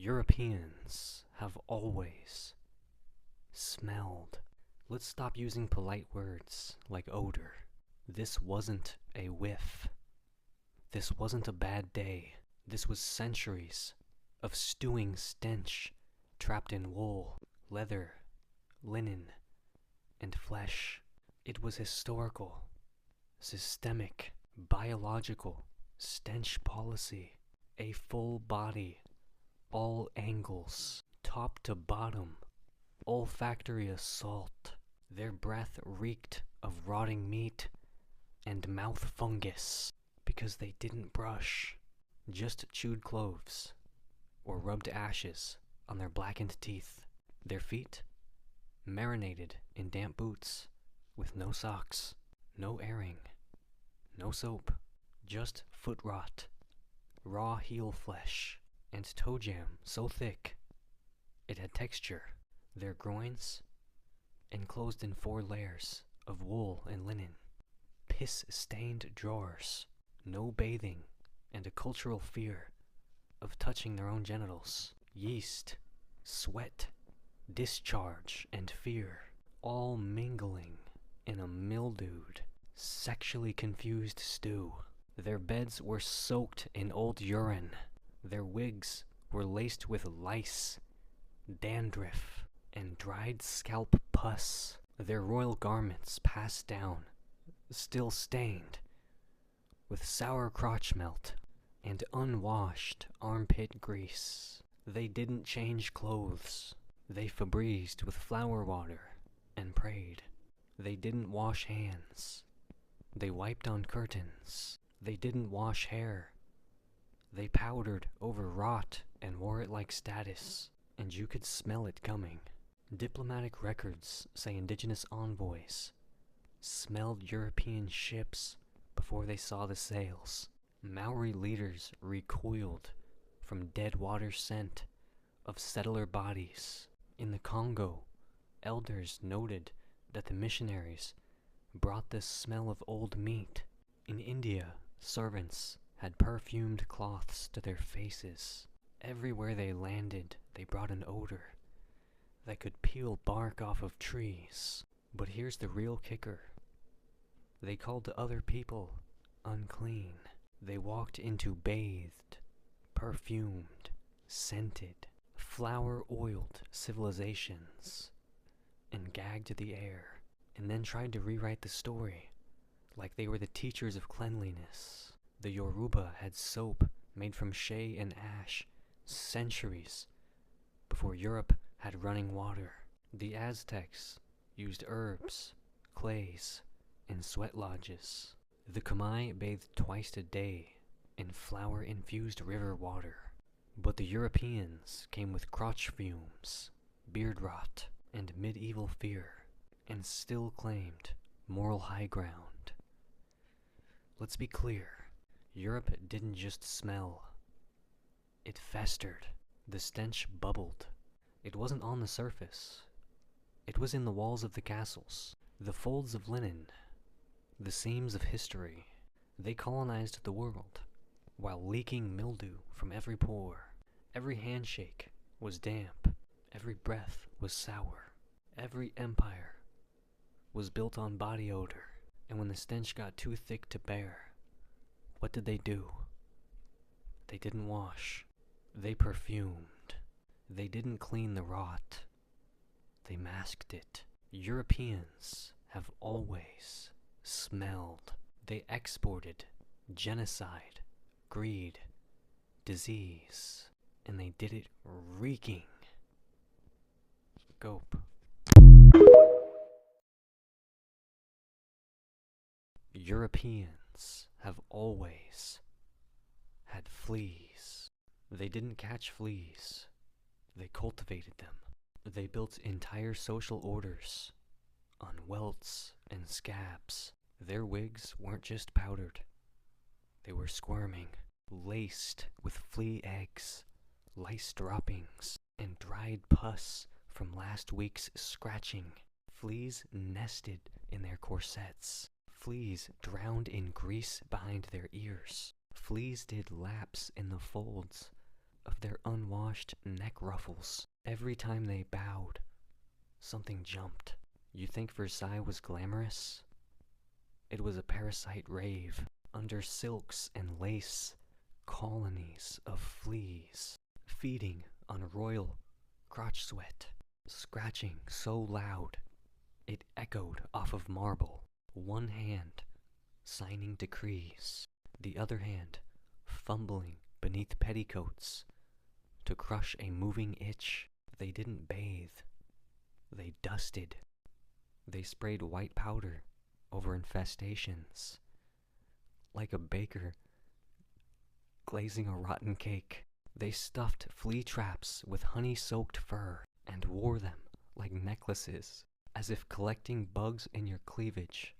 Europeans have always smelled. Let's stop using polite words like odor. This wasn't a whiff. This wasn't a bad day. This was centuries of stewing stench trapped in wool, leather, linen, and flesh. It was historical, systemic, biological stench policy. A full body, all angles, top to bottom, olfactory assault. Their breath reeked of rotting meat and mouth fungus because they didn't brush, just chewed cloves or rubbed ashes on their blackened teeth. Their feet marinated in damp boots with no socks, no airing, no soap, just foot rot, raw heel flesh, and toe jam so thick it had texture. Their groins enclosed in 4 layers of wool and linen, piss-stained drawers, no bathing, and a cultural fear of touching their own genitals. Yeast, sweat, discharge, and fear, all mingling in a mildewed, sexually confused stew. Their beds were soaked in old urine. Their wigs were laced with lice, dandruff, and dried scalp pus. Their royal garments passed down, still stained, with sour crotch melt and unwashed armpit grease. They didn't change clothes. They Febrezed with flower water and prayed. They didn't wash hands. They wiped on curtains. They didn't wash hair. They powdered over rot and wore it like status, and you could smell it coming. Diplomatic records say indigenous envoys smelled European ships before they saw the sails. Maori leaders recoiled from dead water scent of settler bodies. In the Congo, elders noted that the missionaries brought the smell of old meat. In India, servants had perfumed cloths to their faces. Everywhere they landed, they brought an odor that could peel bark off of trees. But here's the real kicker. They called other people unclean. They walked into bathed, perfumed, scented, flower-oiled civilizations and gagged the air, and then tried to rewrite the story like they were the teachers of cleanliness. The Yoruba had soap made from shea and ash centuries before Europe had running water. The Aztecs used herbs, clays, and sweat lodges. The Khmer bathed twice a day in flower-infused river water. But the Europeans came with crotch fumes, beard rot, and medieval fear, and still claimed moral high ground. Let's be clear, Europe didn't just smell. It festered. The stench bubbled. It wasn't on the surface. It was in the walls of the castles, the folds of linen, the seams of history. They colonized the world, while leaking mildew from every pore. Every handshake was damp. Every breath was sour. Every empire was built on body odor. And when the stench got too thick to bear, what did they do? They didn't wash. They perfumed. They didn't clean the rot. They masked it. Europeans have always smelled. They exported genocide, greed, disease, and they did it reeking. Gope. Europeans have always had fleas. They didn't catch fleas. They cultivated them. They built entire social orders on welts and scabs. Their wigs weren't just powdered. They were squirming, laced with flea eggs, lice droppings, and dried pus from last week's scratching. Fleas nested in their corsets. Fleas drowned in grease behind their ears. Fleas did laps in the folds of their unwashed neck ruffles. Every time they bowed, something jumped. You think Versailles was glamorous? It was a parasite rave, under silks and lace, colonies of fleas, feeding on royal crotch sweat, scratching so loud it echoed off of marble. One hand signing decrees, the other hand fumbling beneath petticoats to crush a moving itch. They didn't bathe, they dusted. They sprayed white powder over infestations, like a baker glazing a rotten cake. They stuffed flea traps with honey-soaked fur and wore them like necklaces, as if collecting bugs in your cleavage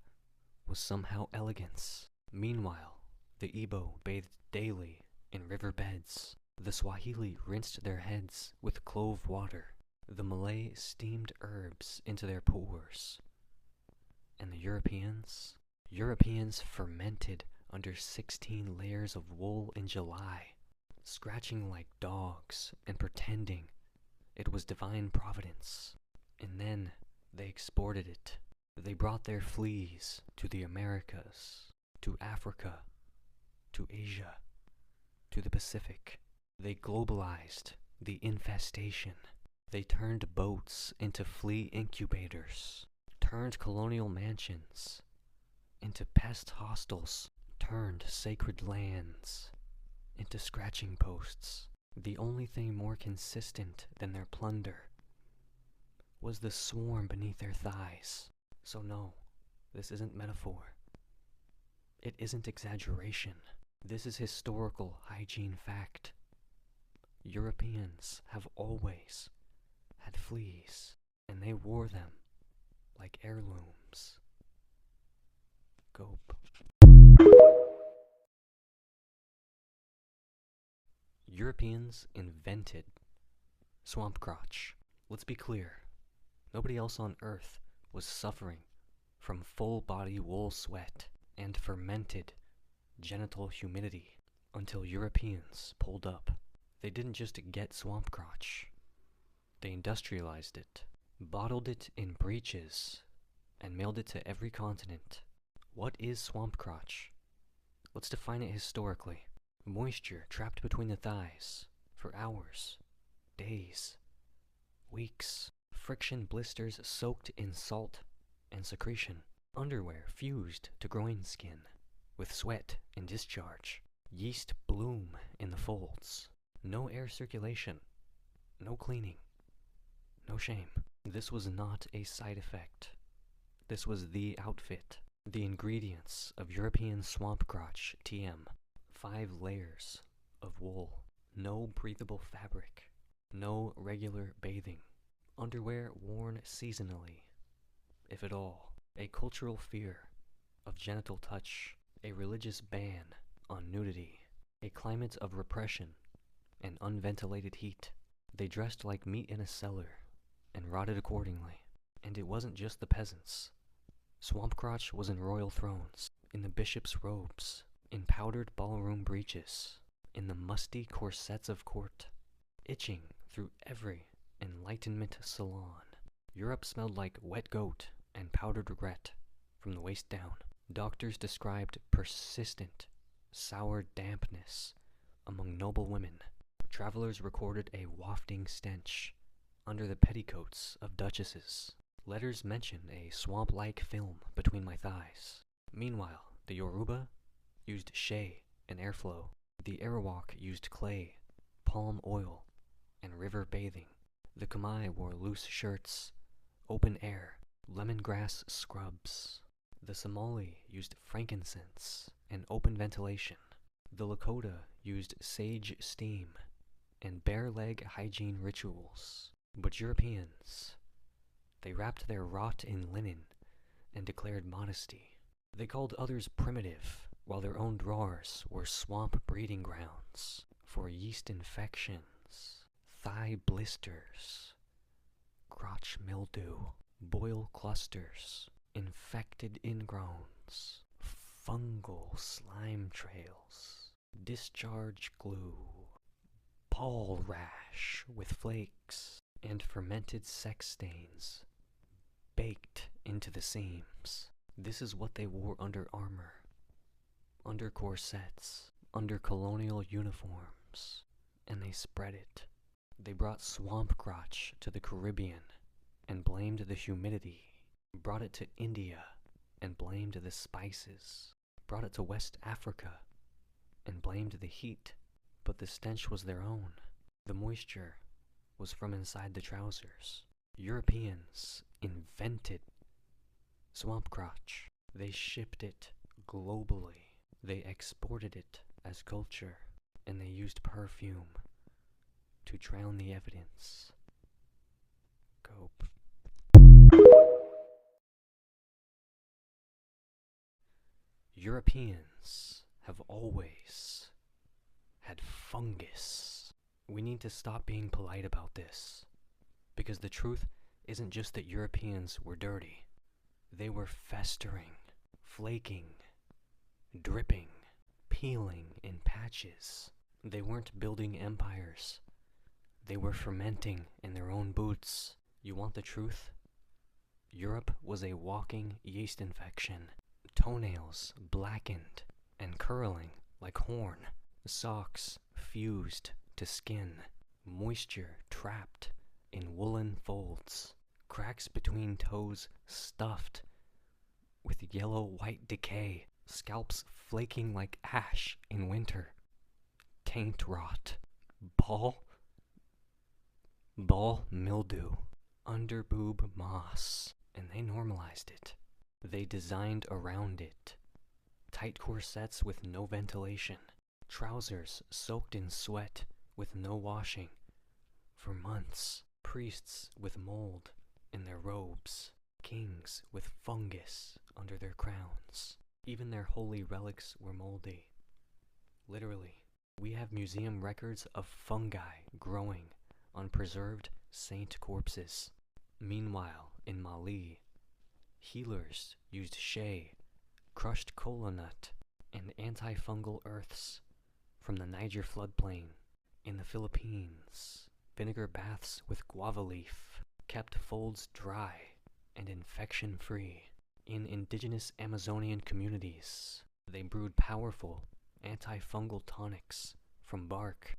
was somehow elegance. Meanwhile, the Igbo bathed daily in river beds. The Swahili rinsed their heads with clove water. The Malay steamed herbs into their pores. And the Europeans fermented under 16 layers of wool in July, scratching like dogs and pretending it was divine providence. And then they exported it. They brought their fleas to the Americas, to Africa, to Asia, to the Pacific. They globalized the infestation. They turned boats into flea incubators, turned colonial mansions into pest hostels, turned sacred lands into scratching posts. The only thing more consistent than their plunder was the swarm beneath their thighs. So no, this isn't metaphor. It isn't exaggeration. This is historical hygiene fact. Europeans have always had fleas, and they wore them like heirlooms. Gope. Europeans invented swamp crotch. Let's be clear, nobody else on Earth was suffering from full-body wool sweat and fermented genital humidity until Europeans pulled up. They didn't just get swamp crotch. They industrialized it, bottled it in breeches, and mailed it to every continent. What is swamp crotch? Let's define it historically. Moisture trapped between the thighs for hours, days, weeks. Friction blisters soaked in salt and secretion. Underwear fused to groin skin with sweat and discharge. Yeast bloom in the folds. No air circulation. No cleaning. No shame. This was not a side effect. This was the outfit. The ingredients of European swamp crotch TM. 5 layers of wool. No breathable fabric. No regular bathing. Underwear worn seasonally, if at all. A cultural fear of genital touch. A religious ban on nudity. A climate of repression and unventilated heat. They dressed like meat in a cellar and rotted accordingly. And it wasn't just the peasants. Swamp crotch was in royal thrones, in the bishop's robes, in powdered ballroom breeches, in the musty corsets of court, itching through every Enlightenment salon. Europe smelled like wet goat and powdered regret from the waist down. Doctors described persistent, sour dampness among noble women. Travelers recorded a wafting stench under the petticoats of duchesses. Letters mention a swamp-like film between my thighs. Meanwhile, the Yoruba used shea and airflow. The Arawak used clay, palm oil, and river bathing. The Khmer wore loose shirts, open air, lemongrass scrubs. The Somali used frankincense and open ventilation. The Lakota used sage steam and bare leg hygiene rituals. But Europeans, they wrapped their rot in linen and declared modesty. They called others primitive, while their own drawers were swamp breeding grounds for yeast infections, thigh blisters, crotch mildew, boil clusters, infected ingrowns, fungal slime trails, discharge glue, ball rash with flakes and fermented sex stains baked into the seams. This is what they wore under armor, under corsets, under colonial uniforms, and they spread it. They brought swamp crotch to the Caribbean and blamed the humidity, brought it to India and blamed the spices, brought it to West Africa and blamed the heat, but the stench was their own. The moisture was from inside the trousers. Europeans invented swamp crotch. They shipped it globally. They exported it as culture, and they used perfume to drown the evidence. Cope. Europeans have always had fungus. We need to stop being polite about this, because the truth isn't just that Europeans were dirty. They were festering, flaking, dripping, peeling in patches. They weren't building empires. They were fermenting in their own boots. You want the truth? Europe was a walking yeast infection. Toenails blackened and curling like horn. Socks fused to skin. Moisture trapped in woolen folds. Cracks between toes stuffed with yellow-white decay. Scalps flaking like ash in winter. Taint rot. Ball mildew. Underboob moss. And they normalized it. They designed around it. Tight corsets with no ventilation. Trousers soaked in sweat with no washing. For months, priests with mold in their robes. Kings with fungus under their crowns. Even their holy relics were moldy. Literally, we have museum records of fungi growing on preserved saint corpses. Meanwhile, in Mali, healers used shea, crushed kola nut, and antifungal earths from the Niger floodplain. In the Philippines, vinegar baths with guava leaf kept folds dry and infection-free. In indigenous Amazonian communities, they brewed powerful antifungal tonics from bark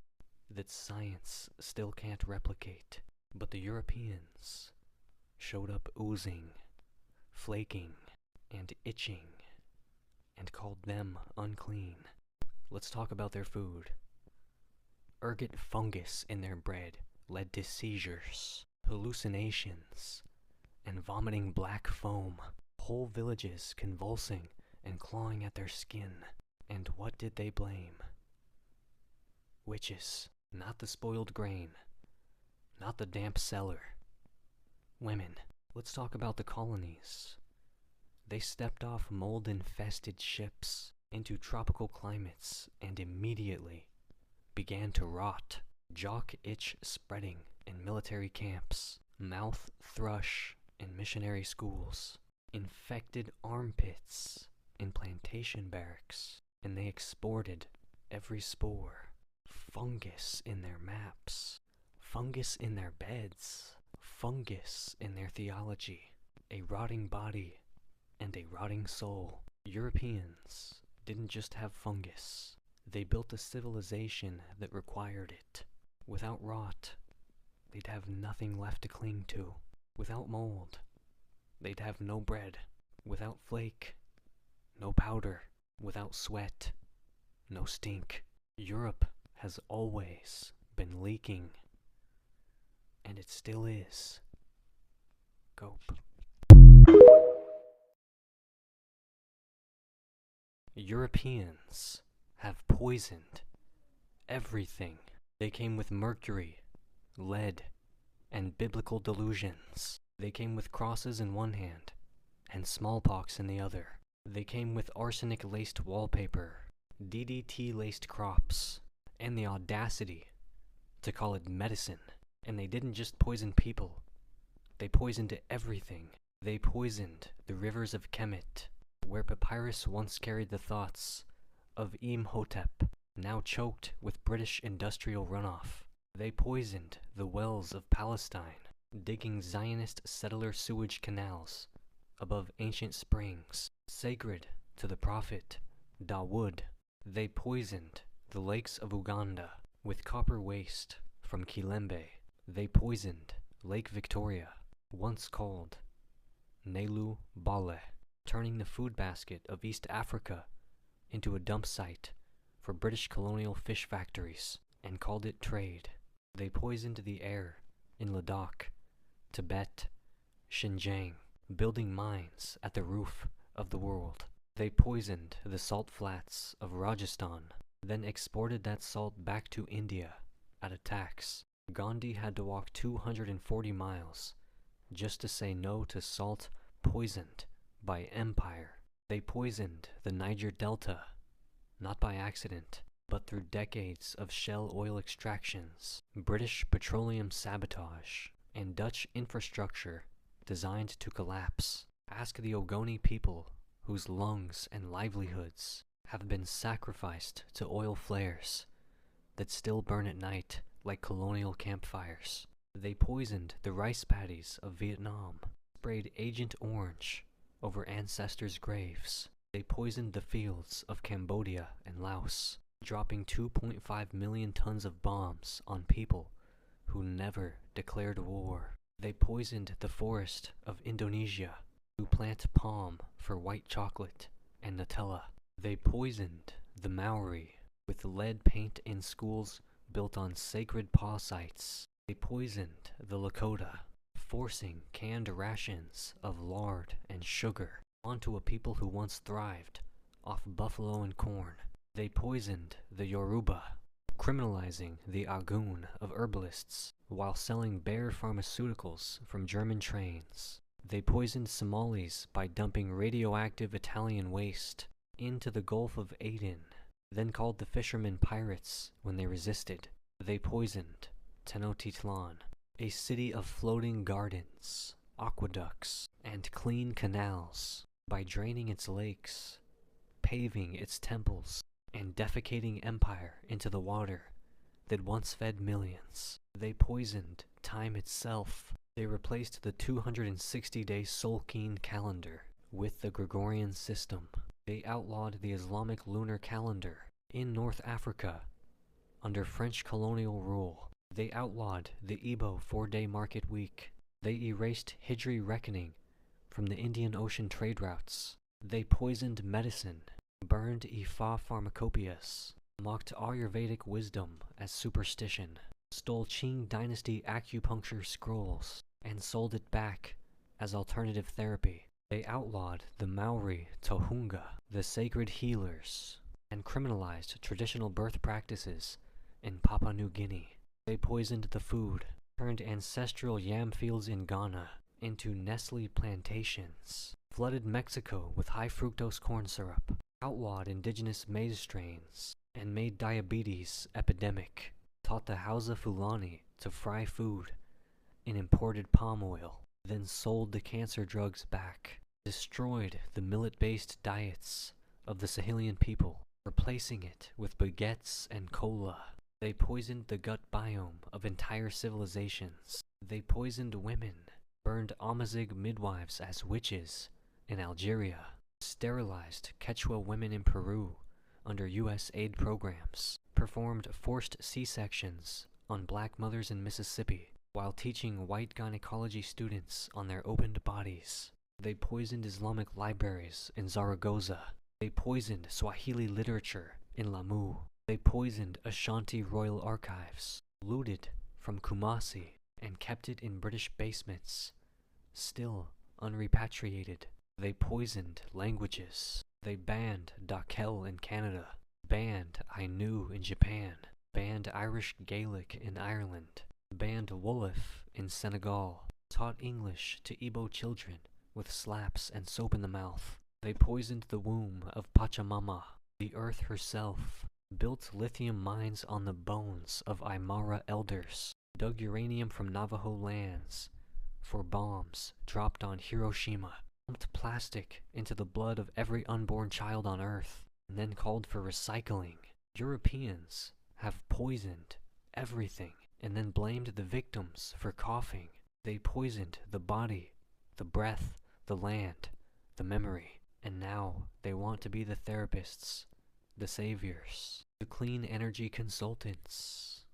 that science still can't replicate. But the Europeans showed up oozing, flaking, and itching, and called them unclean. Let's talk about their food. Ergot fungus in their bread led to seizures, hallucinations, and vomiting black foam. Whole villages convulsing and clawing at their skin. And what did they blame? Witches. Not the spoiled grain. Not the damp cellar. Women. Let's talk about the colonies. They stepped off mold-infested ships into tropical climates and immediately began to rot. Jock itch spreading in military camps. Mouth thrush in missionary schools. Infected armpits in plantation barracks. And they exported every spore. Fungus in their maps. Fungus in their beds. Fungus in their theology. A rotting body and a rotting soul. Europeans didn't just have fungus. They built a civilization that required it. Without rot, they'd have nothing left to cling to. Without mold, they'd have no bread. Without flake, no powder. Without sweat, no stink. Europe has always been leaking, and it still is. Cope. Europeans have poisoned everything. They came with mercury, lead, and biblical delusions. They came with crosses in one hand and smallpox in the other. They came with arsenic-laced wallpaper, DDT-laced crops, and the audacity to call it medicine. And they didn't just poison people. They poisoned everything. They poisoned the rivers of Kemet, where papyrus once carried the thoughts of Imhotep, now choked with British industrial runoff. They poisoned the wells of Palestine, digging Zionist settler sewage canals above ancient springs sacred to the prophet Dawood. They poisoned the lakes of Uganda with copper waste from Kilembe. They poisoned Lake Victoria, once called Nelu Bale, turning the food basket of East Africa into a dump site for British colonial fish factories, and called it trade. They poisoned the air in Ladakh, Tibet, Xinjiang, building mines at the roof of the world. They poisoned the salt flats of Rajasthan, then exported that salt back to India at a tax. Gandhi had to walk 240 miles just to say no to salt poisoned by empire. They poisoned the Niger Delta, not by accident, but through decades of shell oil extractions, British petroleum sabotage, and Dutch infrastructure designed to collapse. Ask the Ogoni people whose lungs and livelihoods have been sacrificed to oil flares that still burn at night like colonial campfires. They poisoned the rice paddies of Vietnam, sprayed Agent Orange over ancestors' graves. They poisoned the fields of Cambodia and Laos, dropping 2.5 million tons of bombs on people who never declared war. They poisoned the forest of Indonesia, who plant palm for white chocolate and Nutella. They poisoned the Maori with lead paint in schools built on sacred paw sites. They poisoned the Lakota, forcing canned rations of lard and sugar onto a people who once thrived off buffalo and corn. They poisoned the Yoruba, criminalizing the Agun of herbalists while selling Bayer pharmaceuticals from German trains. They poisoned Somalis by dumping radioactive Italian waste into the Gulf of Aden, then called the fishermen pirates when they resisted. They poisoned Tenochtitlan, a city of floating gardens, aqueducts, and clean canals, by draining its lakes, paving its temples, and defecating empire into the water that once fed millions. They poisoned time itself. They replaced the 260-day Solkeen calendar with the Gregorian system. They outlawed the Islamic lunar calendar in North Africa under French colonial rule. They outlawed the Igbo 4-day market week. They erased Hijri reckoning from the Indian Ocean trade routes. They poisoned medicine, burned Ifa pharmacopoeias, mocked Ayurvedic wisdom as superstition, stole Qing dynasty acupuncture scrolls, and sold it back as alternative therapy. They outlawed the Maori Tohunga, the sacred healers, and criminalized traditional birth practices in Papua New Guinea. They poisoned the food, turned ancestral yam fields in Ghana into Nestle plantations, flooded Mexico with high fructose corn syrup, outlawed indigenous maize strains, and made diabetes epidemic, taught the Hausa Fulani to fry food in imported palm oil, then sold the cancer drugs back, destroyed the millet-based diets of the Sahelian people, replacing it with baguettes and cola. They poisoned the gut biome of entire civilizations. They poisoned women, burned Amazigh midwives as witches in Algeria, sterilized Quechua women in Peru under U.S. aid programs, performed forced C-sections on black mothers in Mississippi while teaching white gynecology students on their opened bodies. They poisoned Islamic libraries in Zaragoza. They poisoned Swahili literature in Lamu. They poisoned Ashanti royal archives, looted from Kumasi, and kept it in British basements, still unrepatriated. They poisoned languages. They banned Dakel in Canada, banned Ainu in Japan, banned Irish Gaelic in Ireland, banned Wolof in Senegal, taught English to Igbo children with slaps and soap in the mouth. They poisoned the womb of Pachamama, the earth herself, built lithium mines on the bones of Aymara elders, dug uranium from Navajo lands for bombs dropped on Hiroshima, pumped plastic into the blood of every unborn child on Earth, and then called for recycling. Europeans have poisoned everything. and then blamed the victims for coughing. They poisoned the body, the breath, the land, the memory, and now they want to be the therapists, the saviors, the clean energy consultants.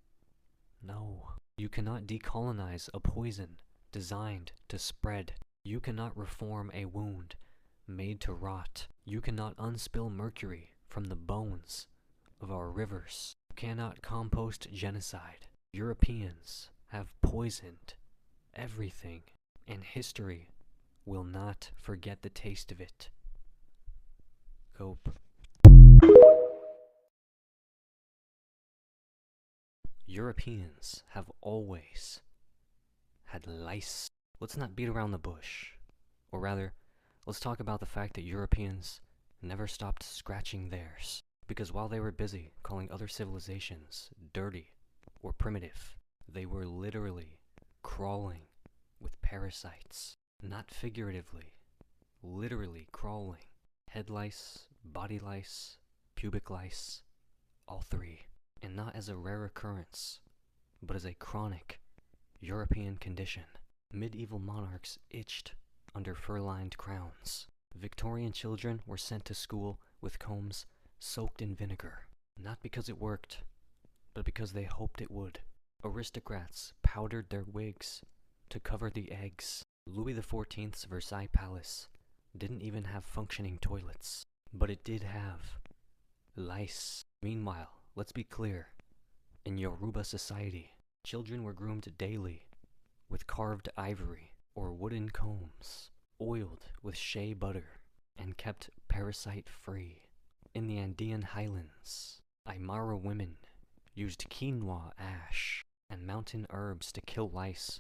No, you cannot decolonize a poison designed to spread. You cannot reform a wound made to rot. You cannot unspill mercury from the bones of our rivers. You cannot compost genocide. Europeans have poisoned everything, and history will not forget the taste of it. Cope. Europeans have always had lice. Let's not beat around the bush. Or rather, let's talk about the fact that Europeans never stopped scratching theirs. Because while they were busy calling other civilizations dirty or primitive, they were literally crawling with parasites. Not figuratively, literally crawling. Head lice, body lice, pubic lice, all three. And not as a rare occurrence, but as a chronic European condition. Medieval monarchs itched under fur-lined crowns. Victorian children were sent to school with combs soaked in vinegar, not because it worked, but because they hoped it would. Aristocrats powdered their wigs to cover the eggs. Louis XIV's Versailles Palace didn't even have functioning toilets, but it did have lice. Meanwhile, let's be clear, in Yoruba society, children were groomed daily with carved ivory or wooden combs, oiled with shea butter, and kept parasite-free. In the Andean highlands, Aymara women used quinoa ash and mountain herbs to kill lice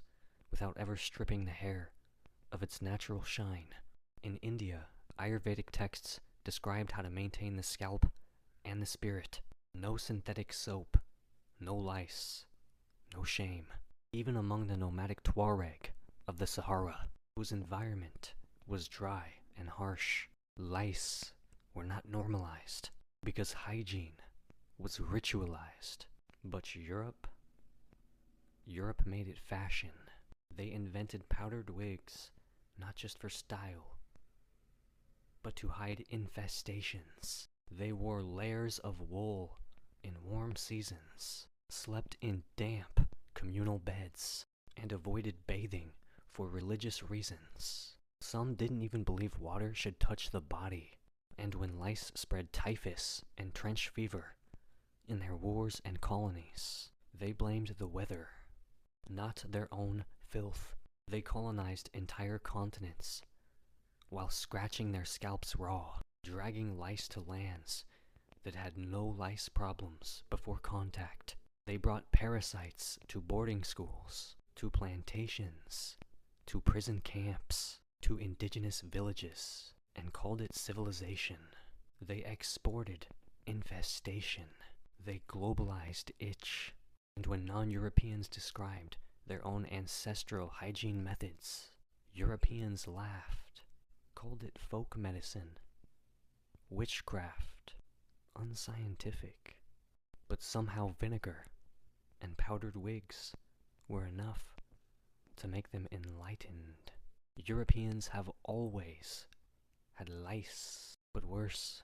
without ever stripping the hair of its natural shine. In India, Ayurvedic texts described how to maintain the scalp and the spirit. No synthetic soap, no lice, no shame. Even among the nomadic Tuareg of the Sahara, whose environment was dry and harsh, lice were not normalized because hygiene was ritualized. But Europe made it fashion. They invented powdered wigs, not just for style, but to hide infestations. They wore layers of wool in warm seasons, slept in damp communal beds, and avoided bathing for religious reasons. Some didn't even believe water should touch the body, and when lice spread typhus and trench fever in their wars and colonies, they blamed the weather, not their own filth. They colonized entire continents while scratching their scalps raw, dragging lice to lands that had no lice problems before contact. They brought parasites to boarding schools, to plantations, to prison camps, to indigenous villages, and called it civilization. They exported infestation. They globalized itch. And when non-Europeans described their own ancestral hygiene methods, Europeans laughed, called it folk medicine, witchcraft, unscientific. But somehow vinegar and powdered wigs were enough to make them enlightened. Europeans have always had lice, but worse,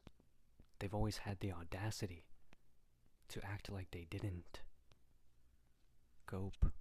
they've always had the audacity to act like they didn't. Cope.